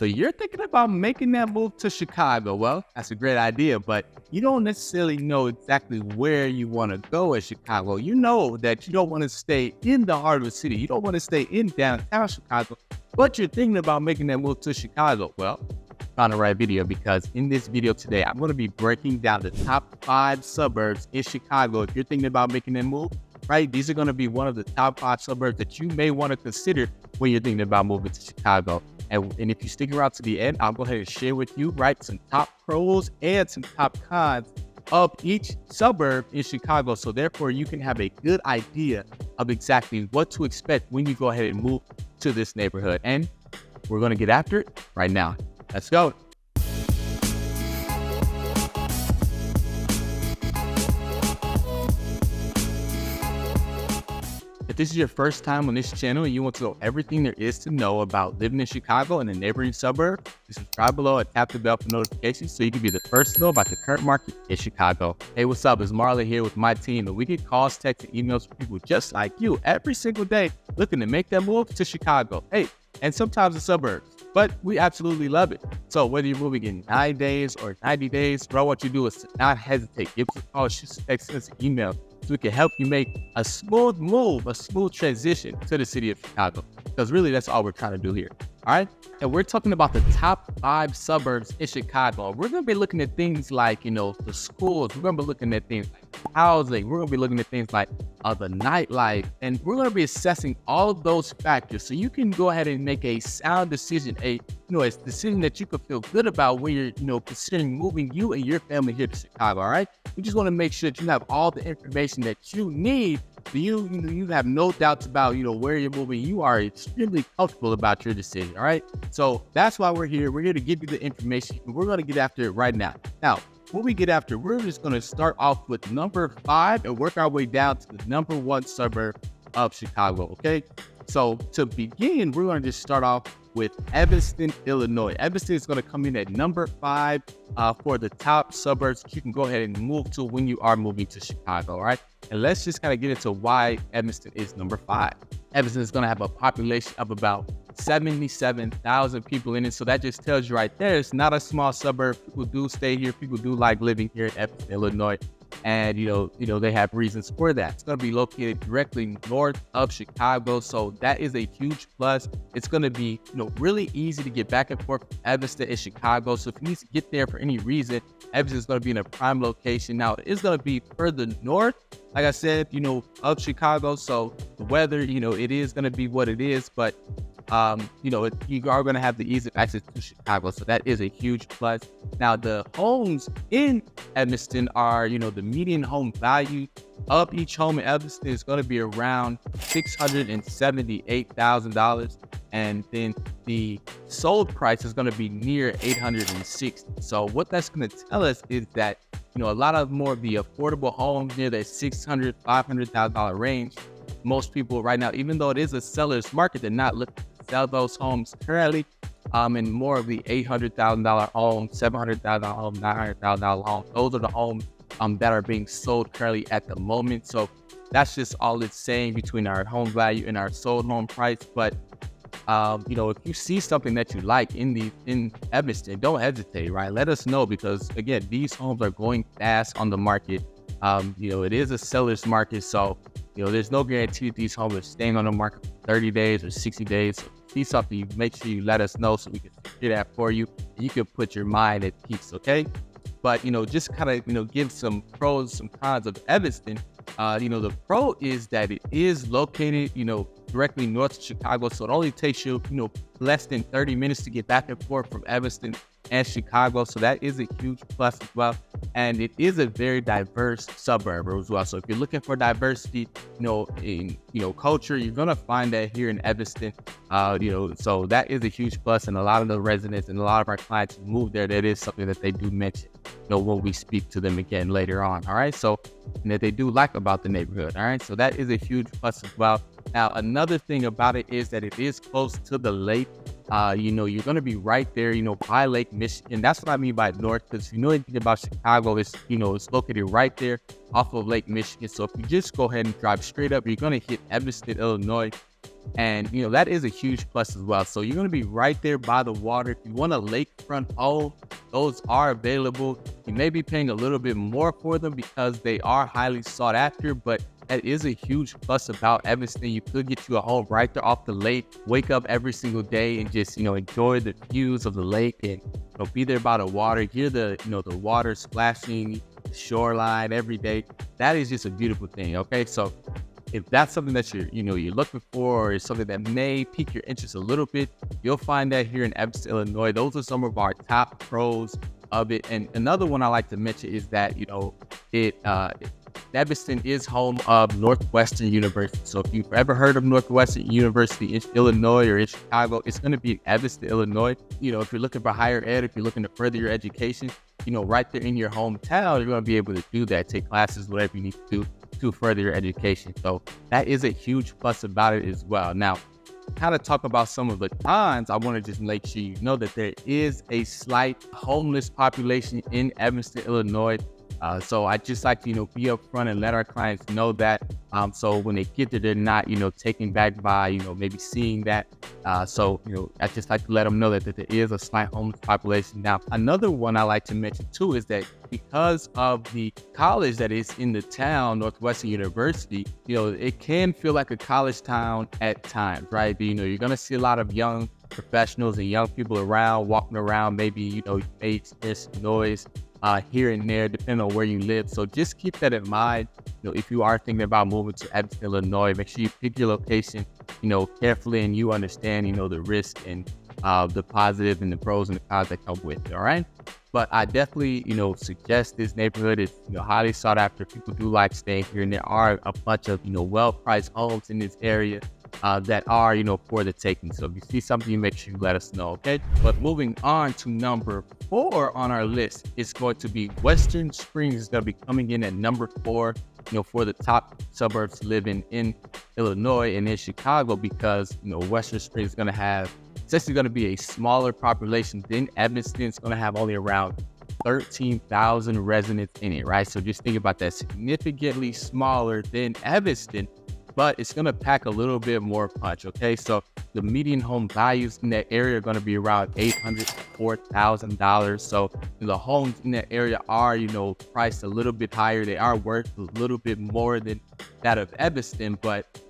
So you're thinking about making that move to Chicago. Well, that's a great idea, but you don't necessarily know exactly where you want to go in Chicago. You know that you don't want to stay in the heart of the city. You don't want to stay in downtown Chicago, but you're thinking about making that move to Chicago. Well, found the right video, because in this video today, I'm going to be breaking down the top 5 suburbs in Chicago. If you're thinking about making that move, right, these are going to be one of the top 5 suburbs that you may want to consider when you're thinking about moving to Chicago. And if you stick around to the end, I'll go ahead and share with you, right, some top pros and some top cons of each suburb in Chicago. So therefore, you can have a good idea of exactly what to expect when you go ahead and move to this neighborhood. And we're going to get after it right now. Let's go. If this is your first time on this channel and you want to know everything there is to know about living in Chicago and the neighboring suburb, subscribe below and tap the bell for notifications so you can be the first to know about the current market in Chicago. Hey, what's up? It's Marley here with my team, and we get calls, texts, and emails from people just like you every single day looking to make that move to Chicago. Hey, and sometimes the suburbs, but we absolutely love it. So whether you're moving in 9 days or 90 days, what I want you to do is to not hesitate. Give us a call, shoot us a text, send us an email, so we can help you make a smooth move, a smooth transition to the city of Chicago. Because really, that's all we're trying to do here. All right. And we're talking about the top 5 suburbs in Chicago. We're going to be looking at things like, the schools. We're going to be looking at things like housing. We're going to be looking at things like the nightlife. And we're going to be assessing all of those factors so you can go ahead and make a sound decision, a decision that you can feel good about when you're, considering moving you and your family here to Chicago. All right. We just want to make sure that you have all the information that you need. So you have no doubts about, where you're moving. You are extremely comfortable about your decision, all right? So that's why we're here. We're here to give you the information. We're going to get after it right now. Now, when we get after, we're just going to start off with number 5 and work our way down to the number 1 suburb of Chicago, okay? So to begin, we're going to just start off with Evanston, Illinois. Evanston is going to come in at number 5 for the top suburbs that you can go ahead and move to when you are moving to Chicago, all right? And let's just kind of get into why Evanston is number 5. Evanston is going to have a population of about 77,000 people in it. So that just tells you right there, it's not a small suburb. People do stay here. People do like living here in Evanston, Illinois. And, they have reasons for that. It's going to be located directly north of Chicago. So that is a huge plus. It's going to be, really easy to get back and forth from Evanston and Chicago. So if you need to get there for any reason, Evanston is going to be in a prime location. Now, it is going to be further north, like I said, of Chicago. So the weather, it is going to be what it is. But you are going to have the easy access to Chicago. So that is a huge plus. Now, the homes in Evanston are, the median home value of each home in Evanston is going to be around $678,000. And then the sold price is going to be near $860,000. So what that's going to tell us is that, a lot of more of the affordable homes near that $600,000, $500,000 range, most people right now, even though it is a seller's market, they're not looking to sell those homes currently. And more of the $800,000 homes, $700,000 homes, $900,000 homes, those are the homes that are being sold currently at the moment. So that's just all it's saying between our home value and our sold home price. But if you see something that you like in Evanston, don't hesitate, right? Let us know, because again, these homes are going fast on the market. It is a seller's market, so there's no guarantee that these homes are staying on the market for 30 days or 60 days. So if you see something, make sure you let us know so we can secure that for you. And you can put your mind at peace, okay? But, just kind of, give some pros, some cons of Evanston. The pro is that it is located, directly north of Chicago. So it only takes you, less than 30 minutes to get back and forth from Evanston and Chicago. So that is a huge plus as well. And it is a very diverse suburb as well. So if you're looking for diversity, in, culture, you're going to find that here in Evanston. So that is a huge plus. And a lot of the residents and a lot of our clients who move there, that is something that they do mention, when we speak to them again later on. All right. So, and that they do like about the neighborhood. All right. So that is a huge plus as well. Now, another thing about it is that it is close to the lake. You're going to be right there, by Lake Michigan. That's what I mean by north, because anything about Chicago, it's located right there off of Lake Michigan. So if you just go ahead and drive straight up, you're going to hit Evanston, Illinois. And, that is a huge plus as well. So you're going to be right there by the water. If you want a lakefront home, those are available. You may be paying a little bit more for them because they are highly sought after, but that is a huge plus about Evanston. You could get you a home right there off the lake, wake up every single day and just, enjoy the views of the lake and, be there by the water, hear the water splashing, the shoreline every day. That is just a beautiful thing. Okay. So if that's something that you're looking for, or is something that may pique your interest a little bit, you'll find that here in Evanston, Illinois. Those are some of our top pros of it. And another one I like to mention is that, Evanston is home of Northwestern University. So if you've ever heard of Northwestern University in Illinois or in Chicago, it's going to be Evanston, Illinois. If you're looking for higher ed, if you're looking to further your education, right there in your hometown, you're going to be able to do that, take classes, whatever you need to do to further your education. So that is a huge plus about it as well. Now, kind of talk about some of the cons. I want to just make sure you know that there is a slight homeless population in Evanston, Illinois. So I just like to, be upfront and let our clients know that. So when they get there, they're not, taken back by, maybe seeing that. So I just like to let them know that there is a slight homeless population. Now, another one I like to mention too is that because of the college that is in the town, Northwestern University, it can feel like a college town at times, right? But, you're going to see a lot of young professionals and young people around, walking around. Maybe, you may experience noise here and there, depending on where you live. So just keep that in mind. If you are thinking about moving to Evanston, Illinois, make sure you pick your location, carefully, and you understand, the risk and the positive and the pros and the cons that come with it. All right. But I definitely, suggest this neighborhood is, highly sought after. People do like staying here, and there are a bunch of, well-priced homes in this area that are, for the taking. So if you see something, you make sure you let us know, okay? But moving on to number 4 on our list, it's going to be Western Springs is going to be coming in at number 4, for the top suburbs living in Illinois and in Chicago, because, Western Springs is going to have, it's actually going to be a smaller population than Evanston. It's going to have only around 13,000 residents in it, right? So just think about that, significantly smaller than Evanston, but it's going to pack a little bit more punch, okay? So the median home values in that area are going to be around $800,000 to $4,000. So the homes in that area are, priced a little bit higher. They are worth a little bit more than that of Evanston, but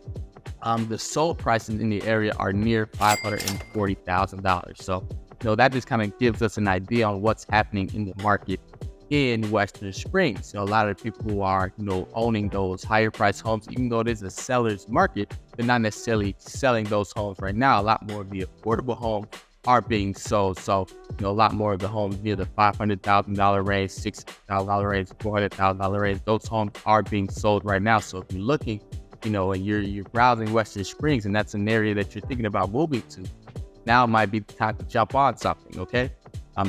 the sold prices in the area are near $540,000. So, that just kind of gives us an idea on what's happening in the market in Western Springs. A lot of people who are, owning those higher priced homes, even though it is a seller's market, they're not necessarily selling those homes right now. A lot more of the affordable homes are being sold. So, a lot more of the homes near the $500,000 range, $600,000 range, $400,000 range, those homes are being sold right now. So if you're looking, and you're browsing Western Springs, and that's an area that you're thinking about moving to, now might be the time to jump on something, okay?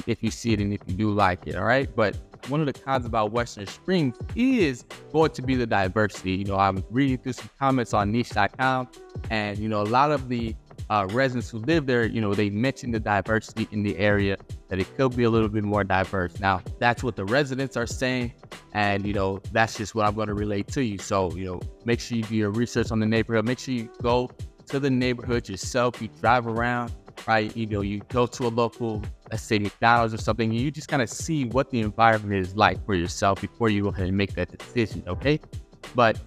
If you see it and if you do like it, all right? But one of the cons about Western Springs is going to be the diversity. I'm reading through some comments on niche.com, and, a lot of the residents who live there, they mentioned the diversity in the area, that it could be a little bit more diverse. Now, that's what the residents are saying, and, that's just what I'm going to relate to you. So, make sure you do your research on the neighborhood. Make sure you go to the neighborhood yourself. You drive around, right? You go to a local, let's say McDonald's or something, and you just kind of see what the environment is like for yourself before you go ahead and make that decision, okay? But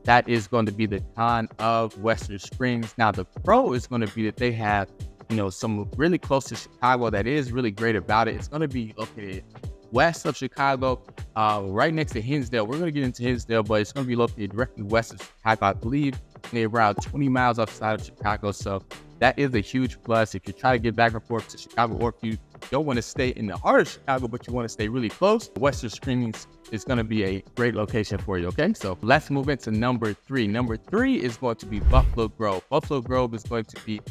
that is going to be the con of Western Springs. Now, the pro is going to be that they have, some really close to Chicago that is really great about it. It's going to be located west of Chicago, right next to Hinsdale. We're going to get into Hinsdale, but it's going to be located directly west of Chicago, I believe, around 20 miles outside of Chicago. So that is a huge plus if you try to get back and forth to Chicago, or if you don't want to stay in the heart of Chicago, but you want to stay really close. Western Springs is going to be a great location for you, okay? So let's move into number 3. Number 3 is going to be Buffalo Grove. Buffalo Grove is going to be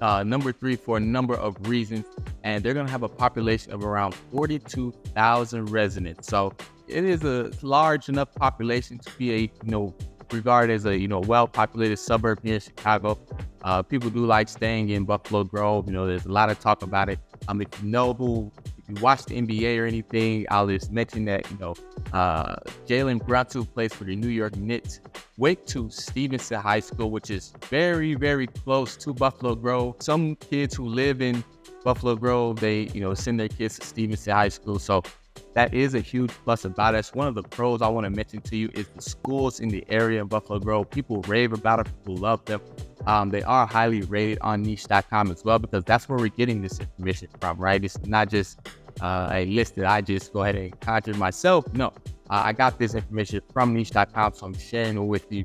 number 3 for a number of reasons, and they're going to have a population of around 42,000 residents. So it is a large enough population to be a, regarded as a, well-populated suburb here in Chicago. People do like staying in Buffalo Grove. There's a lot of talk about it. If you watch the NBA or anything, I'll just mention that, Jalen Brunson, who plays for the New York Knicks, went to Stevenson High School, which is very, very close to Buffalo Grove. Some kids who live in Buffalo Grove, they, send their kids to Stevenson High School. So that is a huge plus about us. One of the pros I want to mention to you is the schools in the area of Buffalo Grove. People rave about them. People love them. They are highly rated on niche.com as well, because that's where we're getting this information from, right? It's not just a list that I just go ahead and conjure myself. No, I got this information from niche.com, so I'm sharing it with you.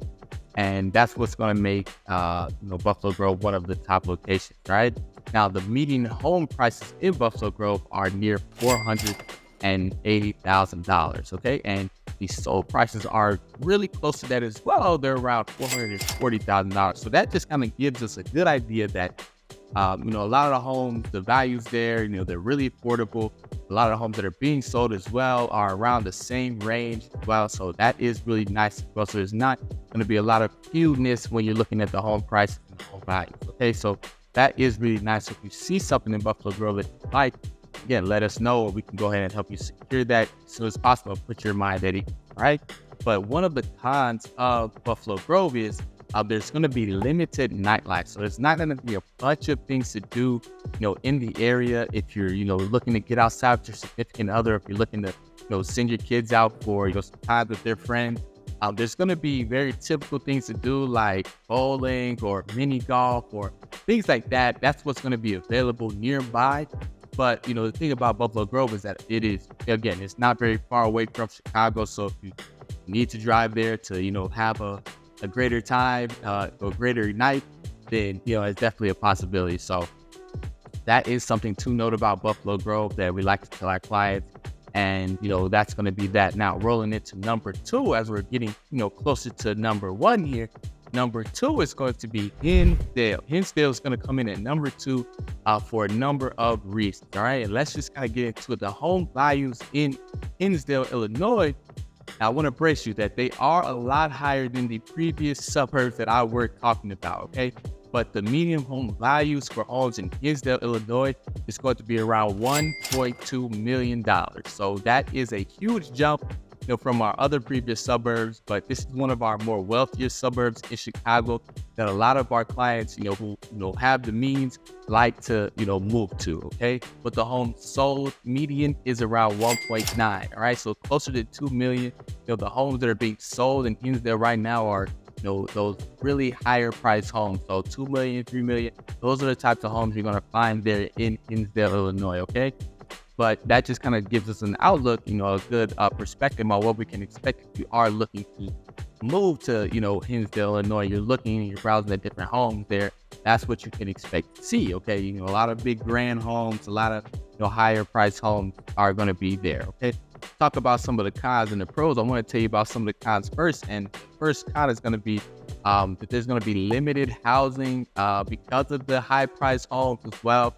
And that's what's going to make Buffalo Grove one of the top locations, right? Now, the median home prices in Buffalo Grove are near $480,000, okay? And the sold prices are really close to that as well. They're around $440,000. So that just kind of gives us a good idea that, a lot of the homes, the values there, they're really affordable. A lot of the homes that are being sold as well are around the same range as well. So that is really nice as well. So there's not going to be a lot of fewness when you're looking at the home prices and the home values, okay? So that is really nice. So if you see something in Buffalo Grove that you like, again, let us know, or we can go ahead and help you secure that as soon as possible. Put your mind at ease, all right? But one of the cons of Buffalo Grove is there's going to be limited nightlife. So there's not going to be a bunch of things to do, in the area. If you're, looking to get outside with your significant other, if you're looking to, send your kids out for, some time with their friends, there's going to be very typical things to do like bowling or mini golf or things like that. That's what's going to be available nearby. But, the thing about Buffalo Grove is that it is, again, it's not very far away from Chicago. So if you need to drive there to, have a greater time, or greater night, then, it's definitely a possibility. So that is something to note about Buffalo Grove that we like to tell our clients. And, that's going to be that. Now, rolling into number 2, as we're getting, closer to number 1 here. Number 2 is going to be Hinsdale. Hinsdale is going to come in at number 2 for a number of reasons. All right. And let's just kind of get into the home values in Hinsdale, Illinois. Now, I want to brace you that they are a lot higher than the previous suburbs that I were talking about. Okay. But the median home values for homes in Hinsdale, Illinois is going to be around $1.2 million. So that is a huge jump, from our other previous suburbs. But this is one of our more wealthier suburbs in Chicago that a lot of our clients, who, have the means like to, move to, okay? But the home sold median is around 1.9, all right? So closer to 2 million. The homes that are being sold in Hinsdale right now are, those really higher price homes. So 2 million, 3 million, those are the types of homes you're going to find there in Hinsdale, Illinois, okay? But that just kind of gives us an outlook, a good perspective on what we can expect if you are looking to move to, Hinsdale, Illinois. You're looking, you're browsing at different homes there. That's what you can expect to see, okay? A lot of big grand homes, a lot of, higher price homes are going to be there, okay? Talk about some of the cons and the pros. I want to tell you about some of the cons first. And the first con is going to be that there's going to be limited housing because of the high price homes as well.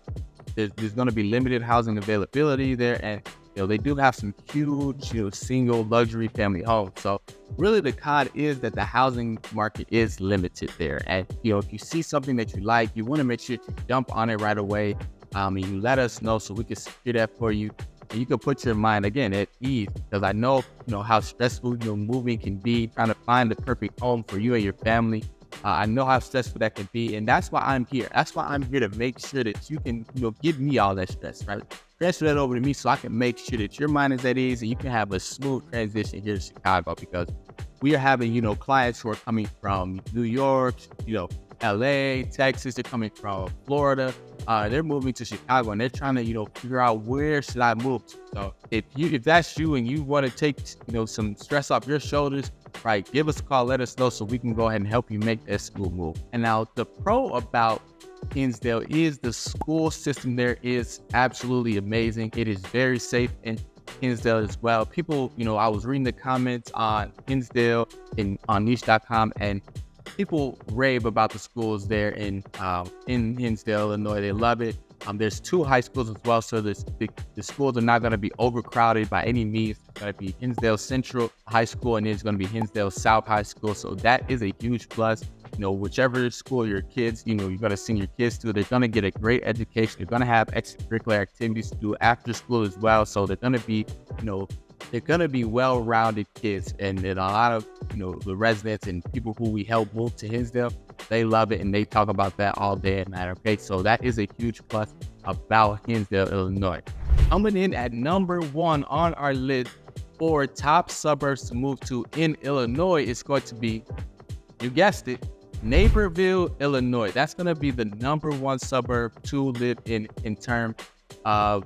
There's going to be limited housing availability there, and they do have some huge single luxury family homes. So really the con is that the housing market is limited there, and if you see something that you like, you want to make sure to jump on it right away, and you let us know so we can secure that for you, and you can put your mind again at ease, because I know how stressful moving can be, trying to find the perfect home for you and your family. I know how stressful that can be, and that's why I'm here. That's why I'm here to make sure that you can, give me all that stress, right? Transfer that over to me so I can make sure that your mind is at ease and you can have a smooth transition here to Chicago, because we are having, clients who are coming from New York, LA, Texas. They're coming from Florida. They're moving to Chicago, and they're trying to, figure out where should I move to. So if that's you and you want to take, some stress off your shoulders, right, give us a call, let us know so we can go ahead and help you make that smooth move. And now the pro about Hinsdale is the school system there is absolutely amazing. It is very safe in Hinsdale as well. People, I was reading the comments on Hinsdale and on niche.com, and people rave about the schools there in Hinsdale, Illinois. They love it. There's 2 high schools as well, so the schools are not going to be overcrowded by any means. It's going to be Hinsdale Central High School, and it's going to be Hinsdale South High School. So that is a huge plus. Whichever school your kids, you're going to send your kids to, they're going to get a great education. They're going to have extracurricular activities to do after school as well. So they're going to be, they're gonna be well-rounded kids, and then a lot of the residents and people who we help move to Hinsdale, they love it and they talk about that all day and night. Okay, so that is a huge plus about Hinsdale, Illinois. Coming in at number 1 on our list for top suburbs to move to in Illinois is going to be, you guessed it, Naperville, Illinois. That's going to be the number 1 suburb to live in terms of,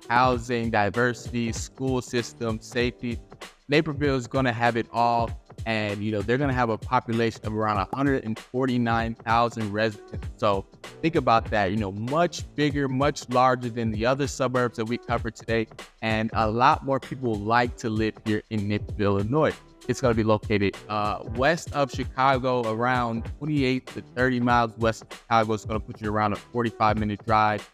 housing, diversity, school system, safety. Naperville is going to have it all. And, they're going to have a population of around 149,000 residents. So think about that, much bigger, much larger than the other suburbs that we covered today. And a lot more people like to live here in Naperville, Illinois. It's going to be located west of Chicago, around 28 to 30 miles west of Chicago. It's going to put you around a 45-minute drive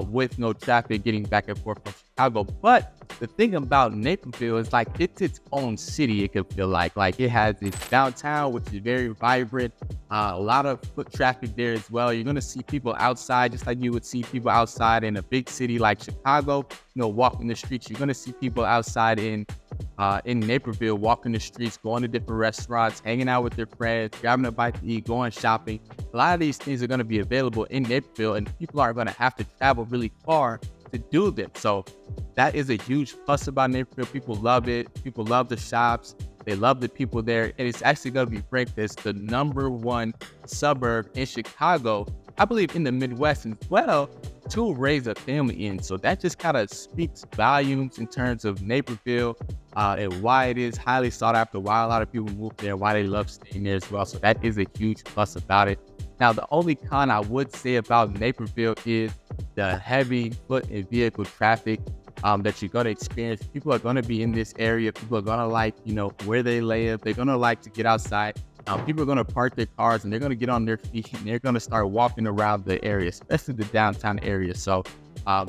with no traffic getting back and forth from Chicago. But the thing about Naperville is like it's its own city. It could feel like it has its downtown, which is very vibrant. A lot of foot traffic there as well. You're going to see people outside, just like you would see people outside in a big city like Chicago, walking the streets. You're going to see people outside in Naperville, walking the streets, going to different restaurants, hanging out with their friends, grabbing a bite to eat, going shopping. A lot of these things are going to be available in Naperville, and people are going to have to travel really far to do them. So that is a huge plus about Naperville. People love it. People love the shops. They love the people there. And it's actually going to be ranked as the number 1 suburb in Chicago, I believe in the Midwest as well, to raise a family in. So that just kind of speaks volumes in terms of Naperville and why it is highly sought after, why a lot of people move there, why they love staying there as well. So that is a huge plus about it. Now, the only con I would say about Naperville is the heavy foot and vehicle traffic that you're going to experience. People are going to be in this area. People are going to like, where they live. They're going to like to get outside. People are going to park their cars and they're going to get on their feet and they're going to start walking around the area, especially the downtown area. So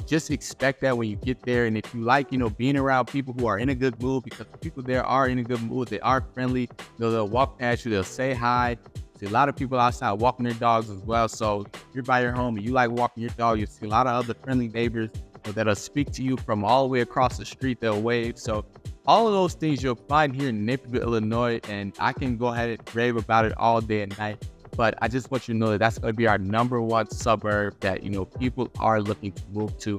just expect that when you get there. And if you like, being around people who are in a good mood, because the people there are in a good mood, they are friendly, they'll walk past you, they'll say hi. See a lot of people outside walking their dogs as well. So if you're by your home and you like walking your dog, you'll see a lot of other friendly neighbors that'll speak to you from all the way across the street. They'll wave. So all of those things you'll find here in Naperville, Illinois, and I can go ahead and rave about it all day and night. But I just want you to know that that's going to be our number 1 suburb that, people are looking to move to.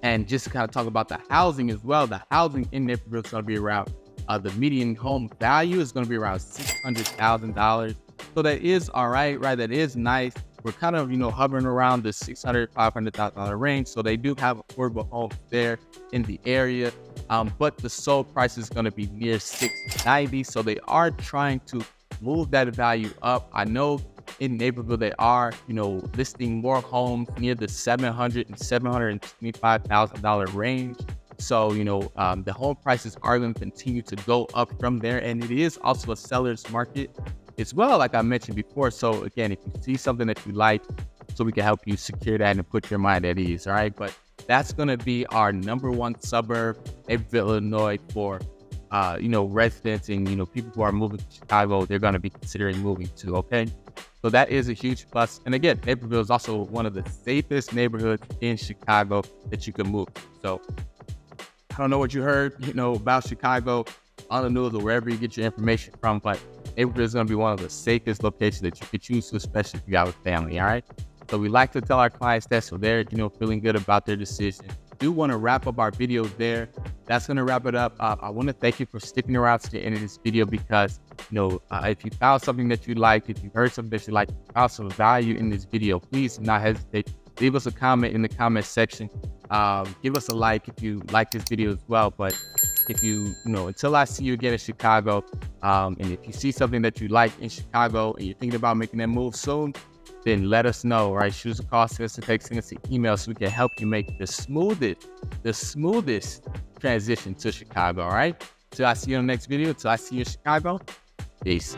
And just to kind of talk about the housing as well, the housing in Naperville is going to be around, the median home value is going to be around $600,000. So that is all right? That is nice. We're kind of, hovering around the $600,000, $500,000 range. So they do have affordable homes there in the area. But the sold price is going to be near $690,000. So they are trying to move that value up. I know in Naperville, they are, listing more homes near the $700,000 and $725,000 range. So, the home prices are going to continue to go up from there. And it is also a seller's market as well, like I mentioned before. So again, if you see something that you like, so we can help you secure that and put your mind at ease. All right. But that's going to be our number 1 suburb, Naperville, Illinois, for, residents and, people who are moving to Chicago, they're going to be considering moving to. Okay. So that is a huge plus. And again, Naperville is also one of the safest neighborhoods in Chicago that you can move to. So I don't know what you heard, about Chicago on the news or wherever you get your information from, but Naperville is going to be one of the safest locations that you could choose to, especially if you have a family. All right. So we like to tell our clients that, so they're, feeling good about their decision. Do want to wrap up our video there. That's going to wrap it up. I want to thank you for sticking around to the end of this video because, if you found something that you liked, if you heard something that you liked, found some value in this video, please do not hesitate. Leave us a comment in the comment section. Give us a like if you like this video as well. But if until I see you again in Chicago, and if you see something that you like in Chicago and you're thinking about making that move soon, then let us know, right? Shoot us a call, send us a text, send us an email so we can help you make the smoothest transition to Chicago, all right? Till I see you in the next video, till I see you in Chicago, peace.